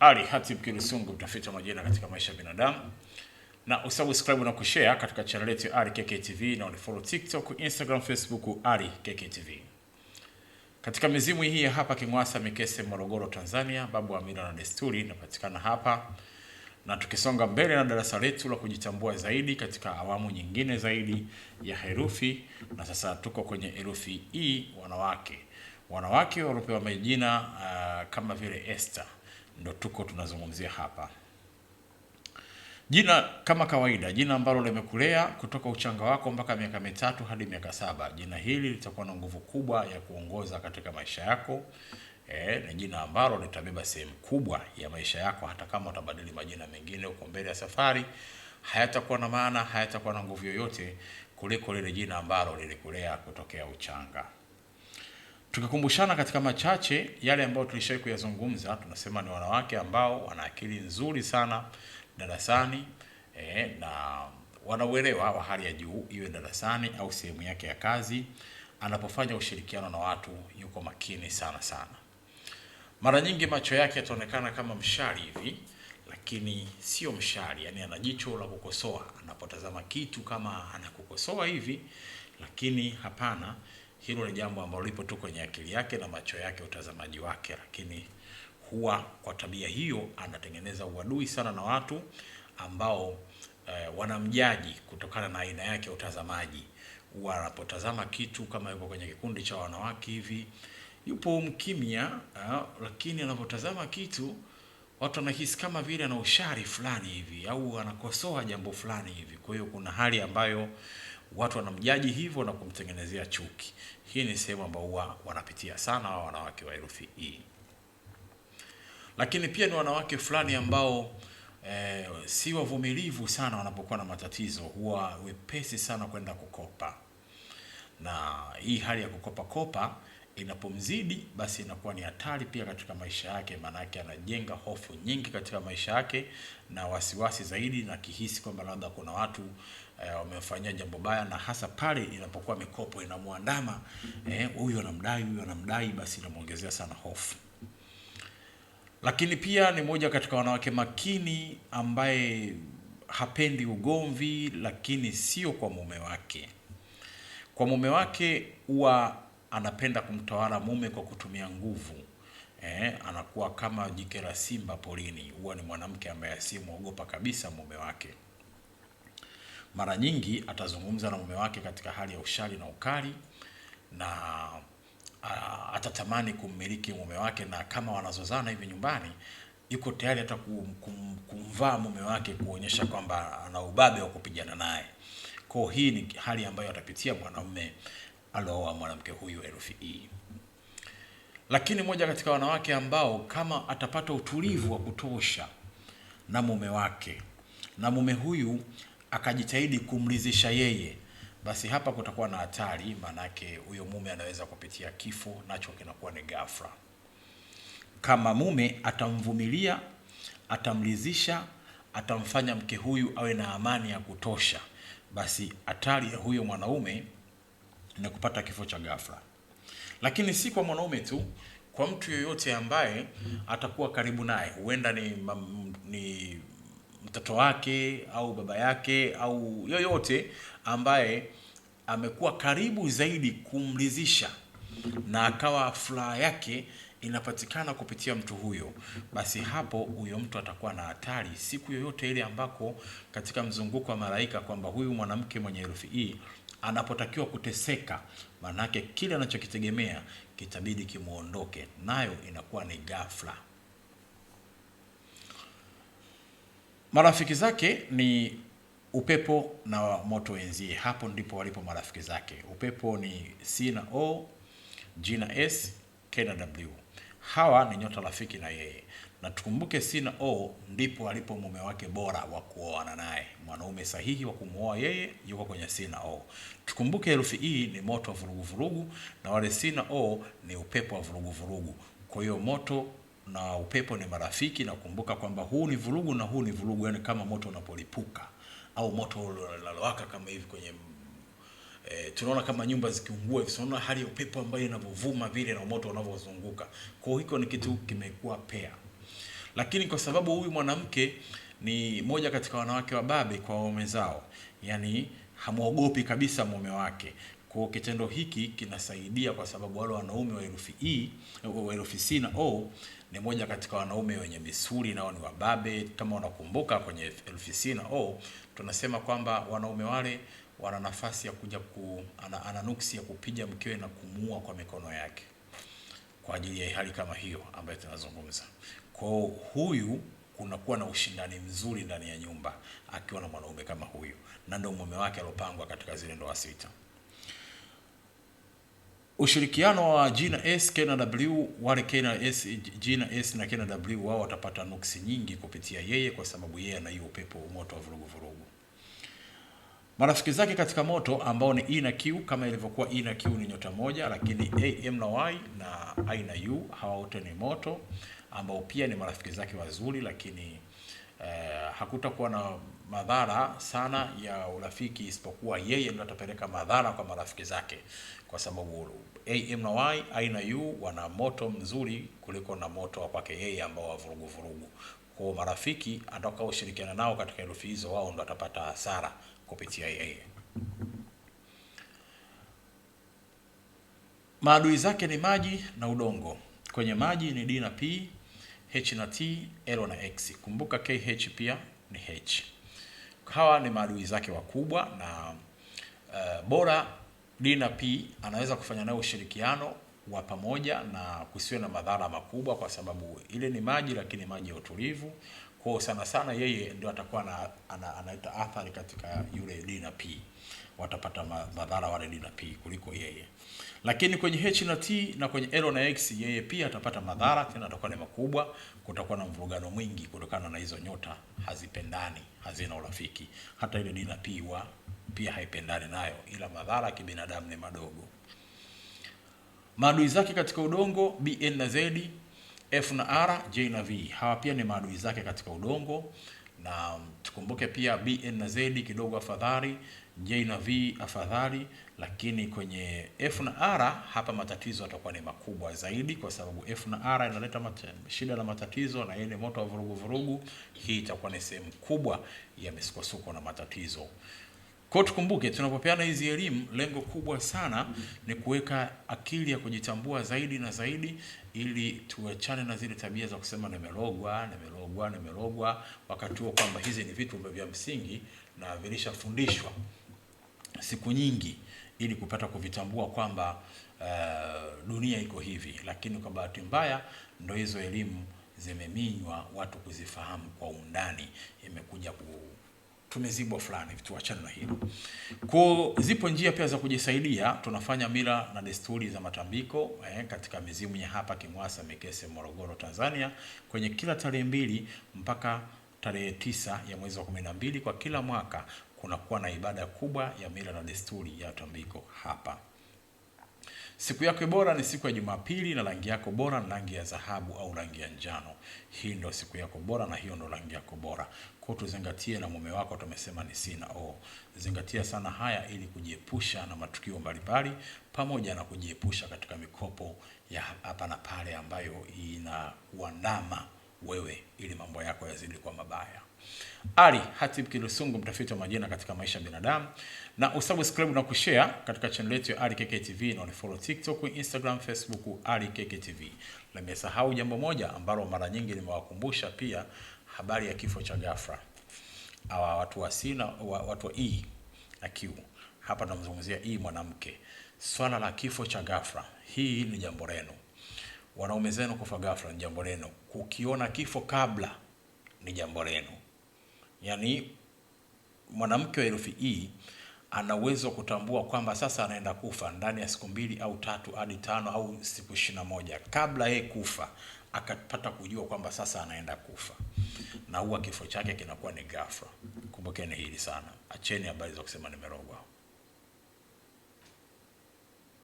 Ali Hatib Kilusungu, mtafiti wa majina katika maisha ya binadamu. Na usubscribe na kushare katika channel yetu ya Ali KKTV, na unifollow TikTok, Instagram, Facebook Ali KKTV. Katika mizimu hii hapa Kingwasa Mikese, Morogoro, Tanzania, babu wa mila na desturi napatikana hapa. Na tukisonga mbele na darasa letu la kujitambua zaidi katika awamu nyingine zaidi ya herufi, na sasa tuko kwenye herufi E, wanawake. Wanawake waliopewa majina kama vile Esther ndo tuko tunazungumzia hapa. Jina kama kawaida, jina ambalo limekulea kutoka uchanga wako mpaka miaka 3 hadi miaka 7. Jina hili litakuwa na nguvu kubwa ya kuongoza katika maisha yako. Ni jina ambalo litabeba sehemu kubwa ya maisha yako, hata kama utabadili majina mengine uko mbele ya safari, hayatakuwa na maana, hayatakuwa na nguvu yoyote kuliko lile jina ambalo lilikulea kutokea uchanga. Tukikumbushana katika machache yale ambayo tulishawahi kuyazungumza, tunasema ni wanawake ambao wana akili nzuri sana darasani, na wanauelewa wa hali ya juu, iwe darasani au sehemu yake ya kazi. Anapofanya ushirikiano na watu yuko makini sana sana. Mara nyingi macho yake yataonekana kama mshari hivi, lakini sio mshari, yani ana jicho la kukosoa. Anapotazama kitu kama anakukosoa hivi, lakini hapana, hilo ni jambo ambalo lipo tu kwenye akili yake na macho yake, utazamaji wake. Lakini huwa kwa tabia hiyo anatengeneza uadui sana na watu ambao wanamjaji kutokana na aina yake ya utazamaji. Huwa anapotazama kitu kama yuko kwenye kikundi cha wanawake hivi, yupo mkimya, lakini anapotazama kitu watu wanahisi kama vile ana ushari fulani hivi au anakosoa jambo fulani hivi. Kwa hiyo kuna hali ambayo watu wanamjaji hivyo na kumtengenezea chuki. Hii ni sehemu ambayo huwa wanapitia sana wanawake wa herufi E. Lakini pia ni wanawake fulani ambao si wavumilivu sana wanapokuwa na matatizo, huwa wepesi sana kwenda kukopa. Na hii hali ya kukopa kopa inapomzidi, basi inakuwa ni hatari pia katika maisha yake, maana yake anajenga hofu nyingi katika maisha yake na wasiwasi zaidi, na kihisi kwamba labda kuna watu wamefanyia jambo baya, na hasa pale inapokuwa mikopo inamuandama, huyu anamdai, basi inamuongezea sana hofu. Lakini pia ni moja katika wanawake makini ambaye hapendi ugomvi, lakini sio kwa mume wake. Kwa mume wake huwa anapenda kumtawala mume kwa kutumia nguvu. Anakuwa kama jike la simba porini. Huwa ni mwanamke ambaye asimuogopa kabisa mume wake. Mara nyingi atazungumza na mume wake katika hali ya ushari na ukali, na atatamani kummiliki mume wake, na kama wanazozana hivi nyumbani, yuko tayari hata kumvaa mume wake kuonyesha kwamba ana ubabe wa kupigana naye. Kwa hii ni hali ambayo atapitia mwanamume alooa mwanamke huyu herufi E. Lakini moja katika wanawake ambao kama atapata utulivu wa kutosha na mume wake, na mume huyu akajitahidi kumridhisha yeye, basi hapa kutakuwa na hatari, manake huyo mume anaweza kupitia kifo, nacho kinakuwa ni ghafla. Kama mume atamvumilia, atamridhisha, atamfanya mke huyu awe na amani ya kutosha, basi hatari ya huyo mwanaume ni kupata kifo cha ghafla. Lakini si kwa mwanaume tu, kwa mtu yoyote ambaye atakuwa karibu naye, huenda ni mtoto wake au baba yake au yoyote ambaye amekuwa karibu zaidi kumridhisha, na akawa furaha yake inapatikana kupitia mtu huyo, basi hapo huyo mtu atakuwa na hatari siku yoyote ile ambako katika mzunguko wa malaika kwamba huyu mwanamke mwenye herufi E anapotakiwa kuteseka, manake kile anachokitegemea kitabidi kimuondoke, nayo inakuwa ni ghafla. Marafiki zake ni upepo na moto wenzie. Hapo ndipo walipo marafiki zake. Upepo ni C na O, G na S, K na W. Hawa ni nyota rafiki na yeye. Na tukumbuke C na O ndipo alipo mume wake bora wa kuoana naye. Mwanaume sahihi wa kumuoa yeye yuko kwenye C na O. Tukumbuke herufi E ni moto wa vurugu vurugu, na wale C na O ni upepo wa vurugu vurugu. Kwa hiyo moto na upepo ni marafiki, na kumbuka kwamba huu ni vurugu na huu ni vurugu, yani kama moto unapolipuka au moto unalowaka kama hivi kwenye tunaona kama nyumba zikiungua hivi, tunaona hali ya upepo ambayo inavovuma vile na moto unavyozunguka. Kwa hiyo hiko ni kitu kimekuwa pair. Lakini kwa sababu huyu mwanamke ni moja katika wanawake wababe kwa waume zao, yani hamuogopi kabisa mume wake. Kwa kitendo hiki kinasaidia, kwa sababu wale wanaume wa herufi E, wa herufi C na O ni moja katika wanaume wenye misuli, nao ni wababe. Kama unakumbuka kwenye herufi C na O tunasema kwamba wanaume wale wana nafasi ya kuja ana nuksi ya kupiga mkewe na kumuua kwa mikono yake, kwa ajili ya hali kama hiyo ambayo tunazungumza. Kwa huyu kunakuwa na ushindani mzuri ndani ya nyumba akiwa na mwanaume kama huyu, na ndio mume wake alopangwa katika zile ndoa sita. Ushirikiano wa G na S, K na W, wale K na S, G na S na K na W wao watapata nuksi nyingi kupitia yeye, kwa sababu yeye ana hiyo upepo moto wa vurugu vurugu. Marafiki zake katika moto ambao ni E na Q, kama ilivyokuwa E na Q ni nyota moja, lakini A, M na Y na I na U hawa wote ni moto ambao pia ni marafiki zake wazuri, lakini hakutakuwa na madhara sana ya urafiki, isipokuwa yeye ndiye atapeleka madhara kwa marafiki zake, kwa sababu A, M na Y, I na U wana moto mzuri kuliko na moto wa kwake yeye ambao wa vurugu vurugu. Kwa marafiki atakao ushirikiana nao katika herufi hizo, wao ndo atapata hasara kupitia yeye. Maadui zake ni maji na udongo. Kwenye maji ni D na P, H na T, L na X. Kumbuka KH pia ni H. Hawa ni maadui zake wakubwa, na bora D na P anaweza kufanya nao ushirikiano wa pamoja na kusiwe na madhara makubwa, kwa sababu ile ni maji, lakini maji ya utulivu. Kwa sana sana yeye ndio atakuwa anaita athari katika yule D na P. Watapata madhara wale D na P kuliko yeye. Lakini kwenye H na T na kwenye L na X yeye pia atapata madhara, tena atakuwa ni makubwa. Kutakuwa na mvurugano mwingi kutokana na hizo nyota hazipendani, hazina urafiki. Hata ile D na P pia haipendani nayo, ila madhara kibinadamu ni madogo. Maadui zake katika udongo B, N na Z, F na R, J na V. Hawa pia ni maadui zake katika udongo, na tukumbuke pia B, N na Z kidogo afadhali, J na V afadhali, lakini kwenye F na R hapa matatizo yatakuwa ni makubwa zaidi, kwa sababu F na R inaleta shida na matatizo, na yeye moto wa vurugu vurugu. Hii itakuwa ni sehemu kubwa ya misukosuko na matatizo. Kwa tukumbuke tunapopeana hizi elimu, lengo kubwa sana ni kuweka akili ya kujitambua zaidi na zaidi, ili tuachane na zile tabia za kusema nimerogwa, wakati huo kwamba hizi ni vitu vya msingi na vilishafundishwa siku nyingi, ili kupata kuvitambua kwamba dunia iko hivi. Lakini kwa bahati mbaya ndio hizo elimu zimeminywa watu kuzifahamu kwa undani, imekuja tumezibwa fulani, tuachane na hilo. Kwa zipo njia pia za kujisaidia. Tunafanya mila na desturi za matambiko katika mizimu ya hapa Kimwasa, Mikese, Morogoro, Tanzania, kwenye kila tarehe 2 mpaka tarehe 9 ya mwezi wa 12 kwa kila mwaka kunakuwa na ibada kubwa ya mila na desturi ya tambiko hapa. Siku yako bora ni siku ya Jumapili, na rangi yako bora ni rangi ya dhahabu au rangi ya njano. Hii ndio siku yako bora na hiyo ndio rangi yako bora. Kwa tuzingatie, na mume wako tumesema ni C na O. Zingatia sana haya ili kujiepusha na matukio mbalimbali, pamoja na kujiepusha katika mikopo ya hapa na pale ambayo inakuandama wewe, ili mambo yako yazidi kwa mabaya. Ali Hatib Kilusungu, mtafiti wa majina katika maisha ya binadamu, na usubscribe na kushare katika channel yetu ya Ali KK TV, na unifollow TikTok, Instagram, Facebook Ali KK TV. Nimesahau jambo moja ambalo mara nyingi nimewakumbusha pia, habari ya kifo cha ghafla. Hawa watu wa C na watu wa E na Q. Hapa tunamzungumzia E mwanamke. Swala la kifo cha ghafla, hii ni jambo lenu. Wanaume zenu kufa ghafla ni jambo lenu. Kukiona kifo kabla ni jambo lenu. Yaani mwanamke wa herufi E ana uwezo wa kutambua kwamba sasa anaenda kufa ndani ya siku 2 au 3 hadi 5 au siku 21 kabla yeye kufa, akapata kujua kwamba sasa anaenda kufa, na huwa kifo chake kinakuwa ni ghafla. Kumbukeni hili sana. Acheni habari za kusema nimerogwa.